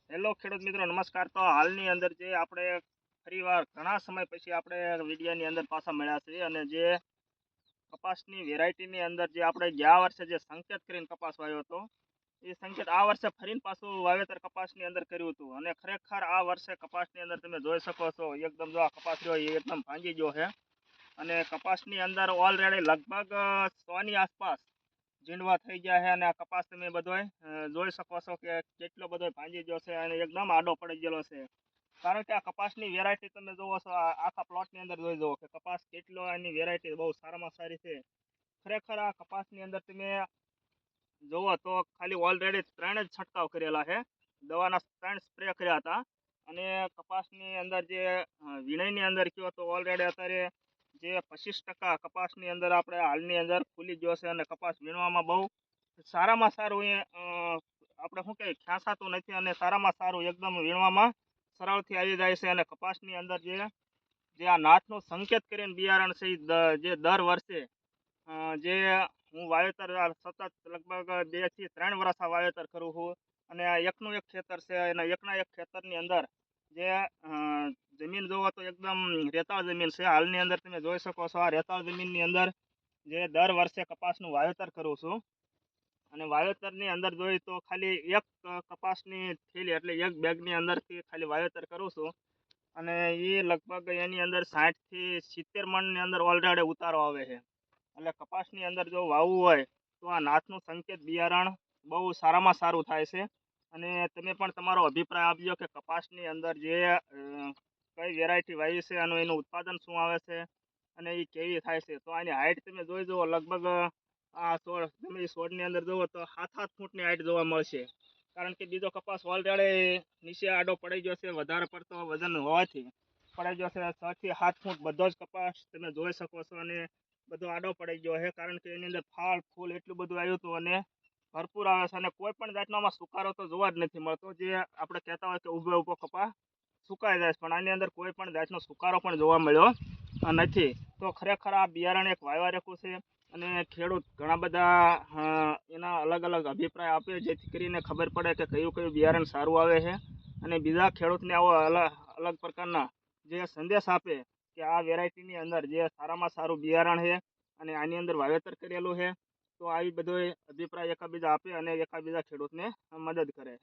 Hello ખેડૂત મિત્રો, નમસ્કાર। તો હાલની અંદર જે આપણે ફરીવાર ઘણા સમય પછી આપણે વિડીયોની અંદર પાછા મળ્યા છે, અને જે કપાસની વેરાયટીની અંદર જે આપણે ગયા વર્ષે જે સંકેત કરીને કપાસ વાવ્યો હતો, એ સંકેત આ વર્ષે ફરીને પાછું વાવેતર કપાસની અંદર કર્યું હતું। અને ખરેખર આ વર્ષે કપાસની અંદર તમે જોઈ શકો છો, એકદમ જો આ કપાસ રહ્યો એ એકદમ ભાંગી ગયો છે। અને કપાસની અંદર ઓલરેડી લગભગ 100 ની આસપાસ ઝીંડવા થઈ ગયા છે, અને આ કપાસ તમે બધોય જોઈ શકો છો કે કેટલો બધો ભાંગી ગયો છે અને એકદમ આડો પડી ગયેલો છે। કારણ કે આ કપાસની વેરાયટી તમે જોવો છો, આખા પ્લોટની અંદર જોઈ જુઓ કે કપાસ કેટલો, એની વેરાયટી બહુ સારામાં સારી છે। ખરેખર આ કપાસની અંદર તમે જોવો તો ખાલી ઓલરેડી 3 જ છંટકાવ કરેલા છે, દવાના 3 સ્પ્રે કર્યા હતા। અને કપાસની અંદર જે વીણયની અંદર કયો તો ઓલરેડી અત્યારે જે 25% કપાસની અંદર આપણે હાલની અંદર ખુલી ગયો છે, અને કપાસ વીણવામાં બહુ સારામાં સારું એ આપણે શું કહીએ ખ્યાસાતું નથી, અને સારામાં સારું એકદમ વીણવામાં સરળથી આવી જાય છે। અને કપાસની અંદર જે આ નાથનું સંકેત કરીને બિયારણ છે, જે દર વર્ષે જે હું વાવેતર સતત લગભગ 2 થી 3 વર્ષ આ વાવેતર કરું છું। અને આ એકનું એક ખેતર છે, અને એકના એક ખેતરની અંદર જે જમીન જોવો તો એકદમ રેતાળ જમીન છે। હાલની અંદર તમે જોઈ શકો છો, આ રેતાળ જમીનની અંદર જે દર વર્ષે કપાસનું વાવેતર કરું છું। અને વાવેતરની અંદર જોઈએ તો ખાલી એક કપાસની થેલી એટલે એક બેગની અંદરથી ખાલી વાવેતર કરું છું। અને એ લગભગ એની અંદર 60 થી 70 મણની અંદર ઓલરેડી ઉતારો આવે છે। એટલે કપાસની અંદર જો વાવવું હોય તો આ નાથનું સંકેત બિયારણ બહુ સારામાં સારું થાય છે। અને તમે પણ તમારો અભિપ્રાય આપજો કે કપાસની અંદર જે કઈ વેરાયટી વાવી છે, એનું ઉત્પાદન શું આવે છે અને એ કેવી થાય છે। તો આની હાઇટ તમે જોઈ જુઓ, લગભગ આ છોડ તમે છોડની અંદર જુઓ તો 7-7 ફૂટની હાઇટ જોવા મળશે। કારણ કે બીજો કપાસ ઓલરેડી નીચે આડો પડી ગયો છે, વધારે પડતો વજન હોવાથી પડી ગયો છે। 6 થી 7 ફૂટ બધો જ કપાસ તમે જોઈ શકો છો, અને બધો આડો પડી ગયો છે, કારણ કે એની અંદર ફાળ ફૂલ એટલું બધું આવ્યું હતું અને ભરપૂર આવે છે। અને કોઈ પણ જાતનો આમાં સુકારો તો જોવા જ નથી મળતો, જે આપણે કહેતા હોય કે ઊભો કપાસ સુકાઈ જાય છે, પણ આની અંદર કોઈ પણ જાતનો સુકારો પણ જોવા મળ્યો નથી। તો ખરેખર આ બિયારણ એક વાવ્યા રેખું છે, અને ખેડૂત ઘણા બધા એના અલગ અલગ અભિપ્રાય આપે, જેથી કરીને ખબર પડે કે કયું કયું બિયારણ સારું આવે છે, અને બીજા ખેડૂતને આવો અલગ પ્રકારના જે સંદેશ આપે કે આ વેરાયટીની અંદર જે સારામાં સારું બિયારણ છે અને આની અંદર વાવેતર કરેલું છે। તો આવી બધો અભિપ્રાય એકાબીજા આપે અને એકાબીજા ખેડૂતને મદદ કરે।